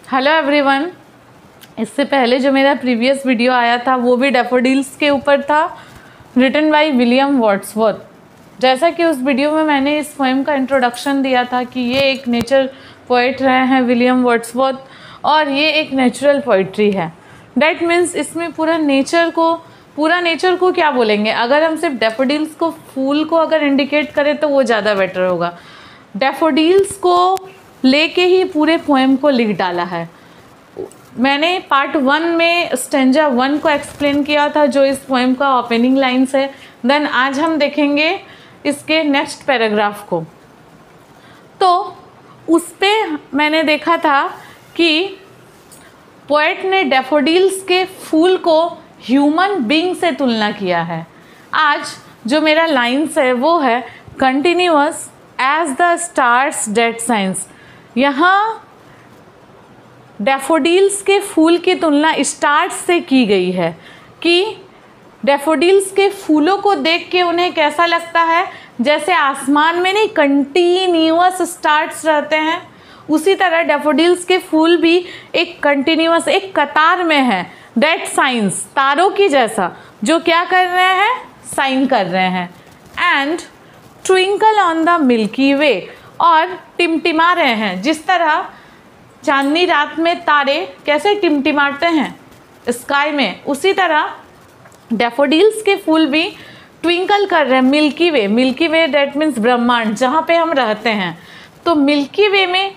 Hello everyone. इससे पहले जो मेरा प्रीवियस वीडियो आया था वो भी डैफोडिल्स के ऊपर था, रिटन बाय विलियम वर्ड्सवर्थ। जैसा कि उस वीडियो में मैंने इस पोएम का इंट्रोडक्शन दिया था कि ये एक नेचर पोइट रहे हैं विलियम वर्ड्सवर्थ और ये एक नेचुरल पोइट्री है। डैट मीन्स इसमें पूरा नेचर को क्या बोलेंगे, अगर हम सिर्फ डैफोडिल्स को, फूल को अगर इंडिकेट करें तो वो ज़्यादा बेटर होगा। डैफोडिल्स को लेके ही पूरे पोएम को लिख डाला है। मैंने पार्ट 1 में स्टेंजा 1 को एक्सप्लेन किया था जो इस पोएम का ओपनिंग लाइन्स है। देन आज हम देखेंगे इसके नेक्स्ट पैराग्राफ को। तो उस पे मैंने देखा था कि पोएट ने डैफोडिल्स के फूल को ह्यूमन बीइंग से तुलना किया है। आज जो मेरा लाइन्स है वो है continuous as the stars that shine. यहाँ डैफोडिल्स के फूल की तुलना स्टार्स से की गई है कि डैफोडिल्स के फूलों को देख के उन्हें कैसा लगता है, जैसे आसमान में नहीं कंटिन्यूअस स्टार्स रहते हैं, उसी तरह डैफोडिल्स के फूल भी एक कंटिन्यूअस, एक कतार में है। डेड साइंस, तारों की जैसा, जो क्या कर रहे हैं, साइन कर रहे हैं। And twinkle on the milky way, और टिमटिमा रहे हैं। जिस तरह चांदनी रात में तारे कैसे टिमटिमाते हैं स्काई में, उसी तरह डैफोडिल्स के फूल भी ट्विंकल कर रहे हैं milky way. Milky way that means ब्रह्मांड, जहाँ पे हम रहते हैं। तो मिल्की वे में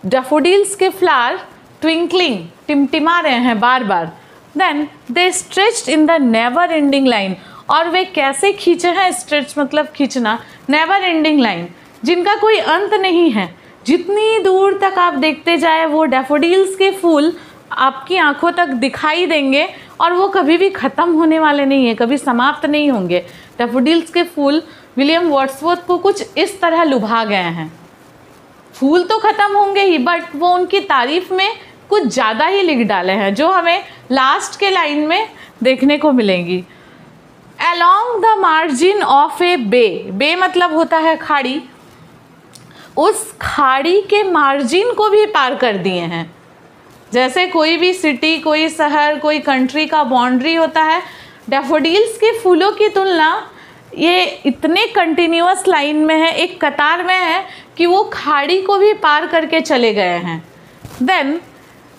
डैफोडिल्स के फ्लावर ट्विंकलिंग, टिमटिमा रहे हैं बार बार। Then they stretched in the never ending line, और वे कैसे खींचे हैं, स्ट्रेच मतलब खींचना, नेवर एंडिंग लाइन जिनका कोई अंत नहीं है। जितनी दूर तक आप देखते जाए वो डैफोडिल्स के फूल आपकी आंखों तक दिखाई देंगे और वो कभी भी ख़त्म होने वाले नहीं है, कभी समाप्त नहीं होंगे। डैफोडिल्स के फूल विलियम वर्ड्सवर्थ को कुछ इस तरह लुभा गए हैं। फूल तो ख़त्म होंगे ही, बट वो उनकी तारीफ में कुछ ज़्यादा ही लिख डाले हैं, जो हमें लास्ट के लाइन में देखने को मिलेंगी। Along the margin of a bay, बे मतलब होता है खाड़ी, उस खाड़ी के मार्जिन को भी पार कर दिए हैं। जैसे कोई भी सिटी, कोई शहर, कोई कंट्री का बाउंड्री होता है, डैफोडिल्स के फूलों की तुलना ये इतने कंटिन्यूअस लाइन में है, एक कतार में है कि वो खाड़ी को भी पार करके चले गए हैं। देन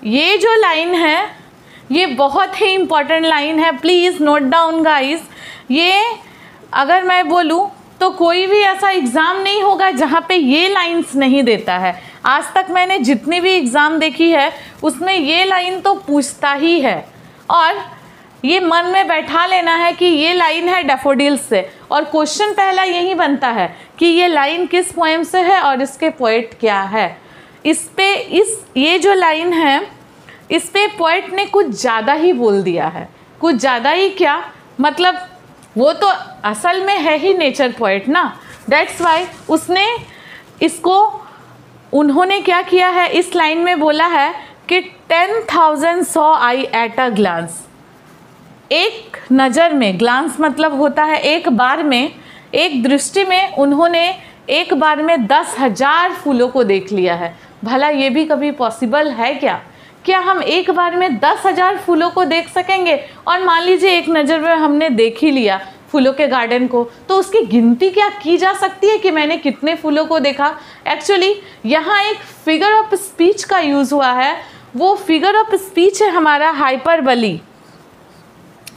ये जो लाइन है ये बहुत ही इम्पॉर्टेंट लाइन है, प्लीज़ नोट डाउन गाइस। ये अगर मैं बोलूँ तो कोई भी ऐसा एग्ज़ाम नहीं होगा जहाँ पे ये लाइंस नहीं देता है। आज तक मैंने जितनी भी एग्ज़ाम देखी है उसमें ये लाइन तो पूछता ही है, और ये मन में बैठा लेना है कि ये लाइन है डैफोडिल्स से, और क्वेश्चन पहला यही बनता है कि ये लाइन किस पोएम से है और इसके पोएट क्या है। ये जो लाइन है इस पे पोएट ने कुछ ज़्यादा ही बोल दिया है। कुछ ज़्यादा ही क्या मतलब, वो तो असल में है ही नेचर पोएट ना। दैट्स वाई उन्होंने क्या किया है, इस लाइन में बोला है कि 10,000 saw I at a glance. एक नज़र में, ग्लांस मतलब होता है एक बार में, एक दृष्टि में उन्होंने एक बार में 10,000 फूलों को देख लिया है। भला ये भी कभी पॉसिबल है क्या हम एक बार में 10,000 फूलों को देख सकेंगे? और मान लीजिए एक नज़र में हमने देख ही लिया फूलों के गार्डन को, तो उसकी गिनती क्या की जा सकती है कि मैंने कितने फूलों को देखा? एक्चुअली यहाँ एक फिगर ऑफ स्पीच का यूज़ हुआ है। वो फिगर ऑफ स्पीच है हमारा हाइपरबली।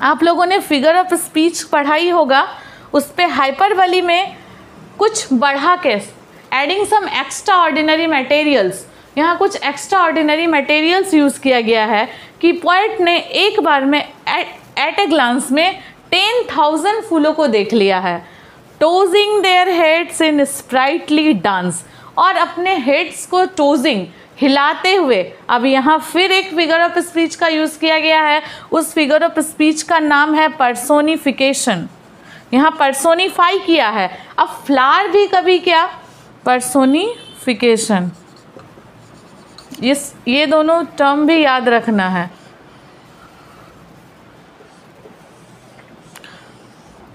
आप लोगों ने फिगर ऑफ स्पीच पढ़ाई होगा, उस पर हाइपरबली में कुछ बढ़ा के, adding some extraordinary materials, यहाँ कुछ एक्स्ट्रा ऑर्डिनरी मटेरियल्स यूज़ किया गया है कि पोएट ने एक बार में एट ए ग्लांस में 10,000 फूलों को देख लिया है। Tossing their heads in sprightly dance, और अपने हेड्स को टोजिंग, हिलाते हुए। अब यहाँ फिर एक फिगर ऑफ स्पीच का यूज़ किया गया है। उस फिगर ऑफ स्पीच का नाम है पर्सोनिफिकेशन। यहाँ पर्सोनिफाई किया है। अब फ्लावर भी कभी क्या, पर्सोनिफिकेशन। ये दोनों टर्म भी याद रखना है।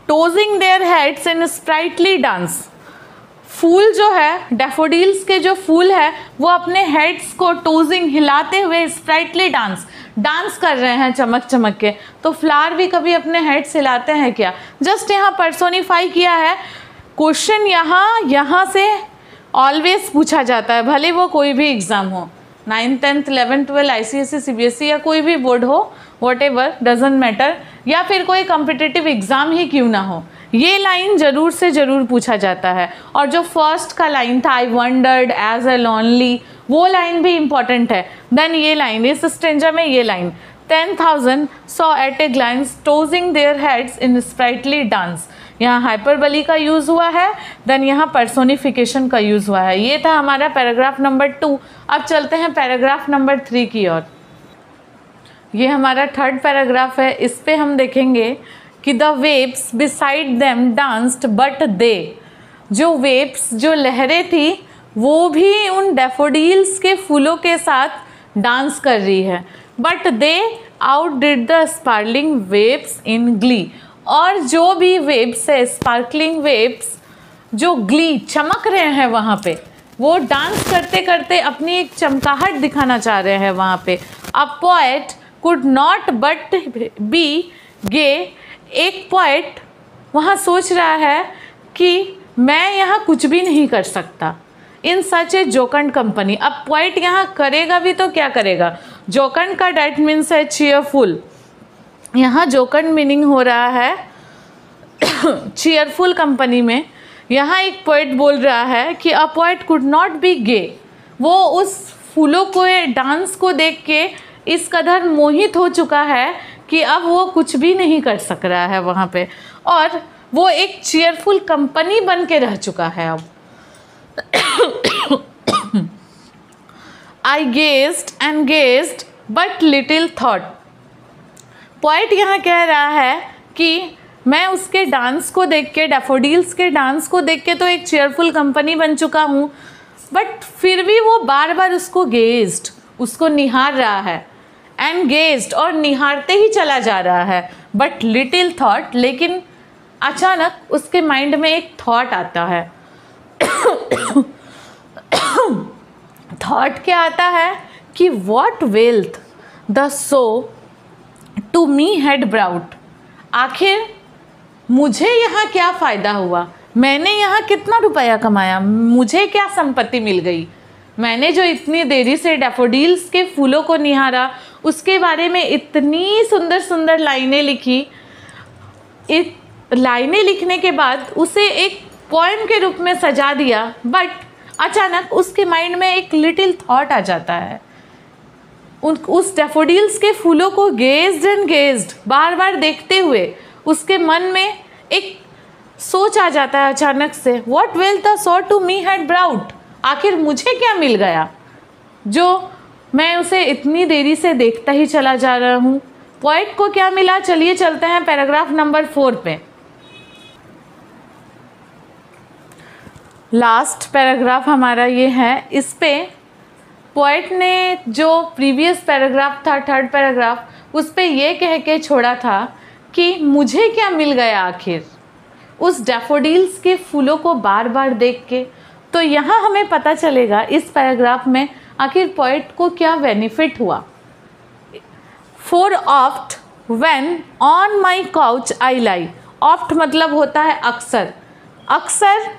Tossing their heads in sprightly dance, फूल जो है, डैफोडिल्स के जो फूल है वो अपने हेड्स को टोजिंग हिलाते हुए स्प्राइटली डांस कर रहे हैं चमक चमक के। तो फ्लावर भी कभी अपने हेड्स हिलाते हैं क्या? जस्ट यहाँ पर्सोनिफाई किया है। क्वेश्चन यहाँ से ऑलवेज पूछा जाता है, भले वो कोई भी एग्ज़ाम हो, 9th 10th 11th 12 ICSE CBSE या कोई भी बोर्ड हो, वॉट एवर डजेंट मैटर, या फिर कोई कॉम्पिटिटिव एग्ज़ाम ही क्यों ना हो, ये लाइन ज़रूर से ज़रूर पूछा जाता है। और जो फर्स्ट का लाइन था, I wandered as a lonely, वो लाइन भी इम्पॉर्टेंट है। देन ये लाइन, इस स्टेंजा में ये line, 10,000 saw at a glance tossing their heads in sprightly dance, यहाँ हाइपरबली का यूज़ हुआ है। देन यहाँ पर्सोनिफिकेशन का यूज़ हुआ है। ये था हमारा पैराग्राफ नंबर 2। अब चलते हैं पैराग्राफ नंबर 3 की ओर। ये हमारा थर्ड पैराग्राफ है। इस पे हम देखेंगे कि the waves beside them danced but they, जो वेव्स, जो लहरें थी वो भी उन डैफोडिल्स के फूलों के साथ डांस कर रही है। But they out did the sparkling waves in Glee, और जो भी वेव्स है, स्पार्कलिंग वेव्स, जो ग्ली चमक रहे हैं वहाँ पे, वो डांस करते करते अपनी एक चमकाहट दिखाना चाह रहे हैं वहाँ पे। A poet could not but be gay, एक पोएट वहाँ सोच रहा है कि मैं यहाँ कुछ भी नहीं कर सकता इन सच ए जोकंड कंपनी। अब पोएट यहाँ करेगा भी तो क्या करेगा? जोकंड का डेट मीन्स है चीयरफुल, यहाँ जोकंड मीनिंग हो रहा है चीयरफुल कंपनी में। यहाँ एक पोएट बोल रहा है कि a poet could not be gay, वो उस फूलों को, डांस को देख के इस कदर मोहित हो चुका है कि अब वो कुछ भी नहीं कर सक रहा है वहाँ पे, और वो एक चीयरफुल कंपनी बन के रह चुका है अब। I gazed and gazed but little thought, poet यहाँ कह रहा है कि मैं उसके डांस को देख के, डैफोडिल्स के डांस को देख के तो एक चीयरफुल कंपनी बन चुका हूँ, बट फिर भी वो बार बार उसको गेज्ड, उसको निहार रहा है, एंड गेज्ड, और निहारते ही चला जा रहा है। बट लिटिल थॉट, लेकिन अचानक उसके माइंड में एक थॉट आता है। थॉट क्या आता है कि what wealth the show to me had brought, आखिर मुझे यहाँ क्या फ़ायदा हुआ, मैंने यहाँ कितना रुपया कमाया, मुझे क्या संपत्ति मिल गई, मैंने जो इतनी देरी से डैफोडिल्स के फूलों को निहारा, उसके बारे में इतनी सुंदर सुंदर लाइनें लिखी, लाइनें लिखने के बाद उसे एक पोएम के रूप में सजा दिया, बट अचानक उसके माइंड में एक लिटिल थॉट आ जाता है। उस डैफोडिल्स के फूलों को गेज्ड एंड गेज्ड, बार बार देखते हुए उसके मन में एक सोच आ जाता है अचानक से, what wealth the show to me had brought, आखिर मुझे क्या मिल गया जो मैं उसे इतनी देरी से देखता ही चला जा रहा हूँ। पोएट को क्या मिला? चलिए चलते हैं पैराग्राफ नंबर 4 पे। लास्ट पैराग्राफ हमारा ये है। इस पे पोएट ने जो प्रीवियस पैराग्राफ था, थर्ड पैराग्राफ, उस पे ये कह के छोड़ा था कि मुझे क्या मिल गया आखिर उस डैफोडिल्स के फूलों को बार बार देख के। तो यहाँ हमें पता चलेगा इस पैराग्राफ में आखिर पोएट को क्या बेनिफिट हुआ। For oft when on my couch I lie, oft मतलब होता है अक्सर, अक्सर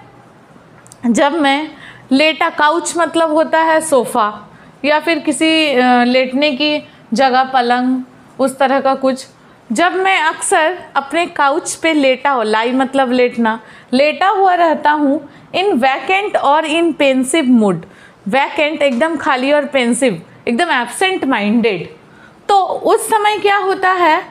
जब मैं लेटा, काउच मतलब होता है सोफ़ा या फिर किसी लेटने की जगह, पलंग, उस तरह का कुछ, जब मैं अक्सर अपने काउच पे लेटा हो, लाई मतलब लेटना, लेटा हुआ रहता हूँ, इन वैकेंट और इन पेंसिव मूड, वैकेंट एकदम खाली और पेंसिव एकदम एब्सेंट माइंडेड। तो उस समय क्या होता है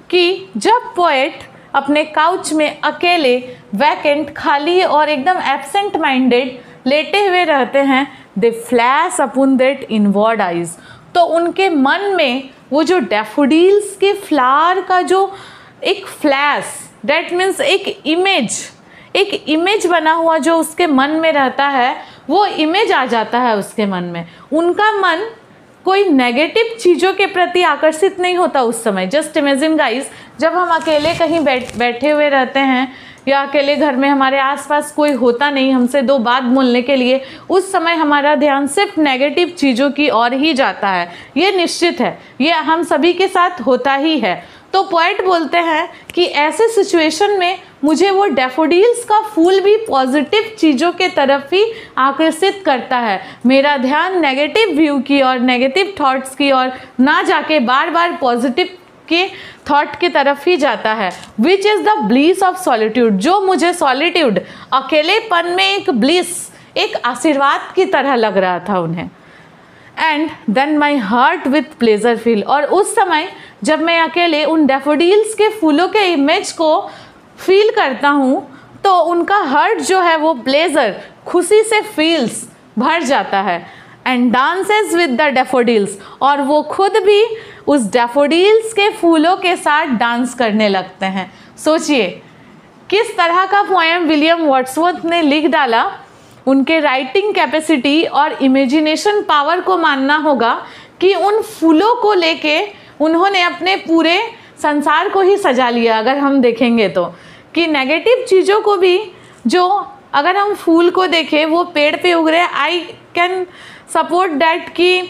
कि जब पोएट अपने काउच में अकेले, वैकेंट, खाली और एकदम एब्सेंट माइंडेड लेटे हुए रहते हैं, दे flash upon that inward eyes, तो उनके मन में वो जो डैफोडिल्स के फ्लावर का जो एक फ्लैश, दैट मीन्स एक इमेज बना हुआ जो उसके मन में रहता है, वो इमेज आ जाता है उसके मन में। उनका मन कोई नेगेटिव चीज़ों के प्रति आकर्षित नहीं होता उस समय। जस्ट इमेजिन गाइस, जब हम अकेले कहीं बैठे हुए रहते हैं या अकेले घर में हमारे आसपास कोई होता नहीं हमसे दो बात बोलने के लिए, उस समय हमारा ध्यान सिर्फ नेगेटिव चीज़ों की ओर ही जाता है। ये निश्चित है, ये हम सभी के साथ होता ही है। तो पोएट बोलते हैं कि ऐसे सिचुएशन में मुझे वो डैफोडिल्स का फूल भी पॉजिटिव चीज़ों के तरफ ही आकर्षित करता है। मेरा ध्यान नेगेटिव व्यू की और नेगेटिव थॉट्स की ओर ना जाके बार बार पॉजिटिव के थॉट की तरफ ही जाता है। Which is the bliss of solitude, जो मुझे सॉलिट्यूड, अकेलेपन में एक ब्लिस, एक आशीर्वाद की तरह लग रहा था उन्हें। And then my heart with pleasure fills, और उस समय जब मैं अकेले उन डैफोडिल्स के फूलों के इमेज को फील करता हूँ तो उनका हार्ट जो है वो प्लेजर, खुशी से फील्स भर जाता है। And dances with the daffodils, और वो खुद भी उस डैफोडिल्स के फूलों के साथ डांस करने लगते हैं। सोचिए किस तरह का पोएम विलियम वर्ड्सवर्थ ने लिख डाला। उनके राइटिंग कैपेसिटी और इमेजिनेशन पावर को मानना होगा कि उन फूलों को लेके उन्होंने अपने पूरे संसार को ही सजा लिया। अगर हम देखेंगे तो कि नेगेटिव चीज़ों को भी, जो अगर हम फूल को देखें वो पेड़ पे उग रहे हैं, आई कैन सपोर्ट डैट कि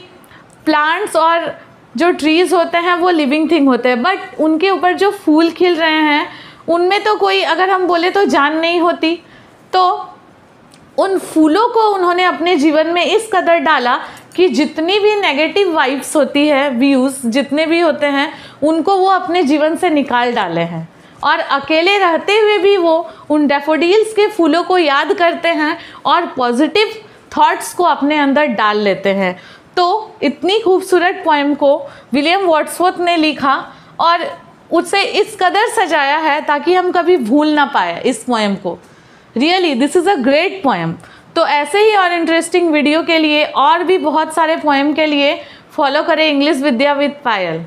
प्लांट्स और जो ट्रीज़ होते हैं वो लिविंग थिंग होते हैं, बट उनके ऊपर जो फूल खिल रहे हैं उनमें तो कोई, अगर हम बोले तो जान नहीं होती। तो उन फूलों को उन्होंने अपने जीवन में इस कदर डाला कि जितनी भी नेगेटिव वाइब्स होती है, व्यूज़ जितने भी होते हैं, उनको वो अपने जीवन से निकाल डाले हैं। और अकेले रहते हुए भी वो उन डैफोडिल्स के फूलों को याद करते हैं और पॉजिटिव थॉट्स को अपने अंदर डाल लेते हैं। तो इतनी खूबसूरत पोएम को विलियम वर्ड्सवर्थ ने लिखा और उसे इस कदर सजाया है ताकि हम कभी भूल ना पाए इस पोएम को। Really this is a great poem. तो ऐसे ही और इंटरेस्टिंग वीडियो के लिए और भी बहुत सारे पोएम के लिए फॉलो करें इंग्लिश विद्या विद पायल।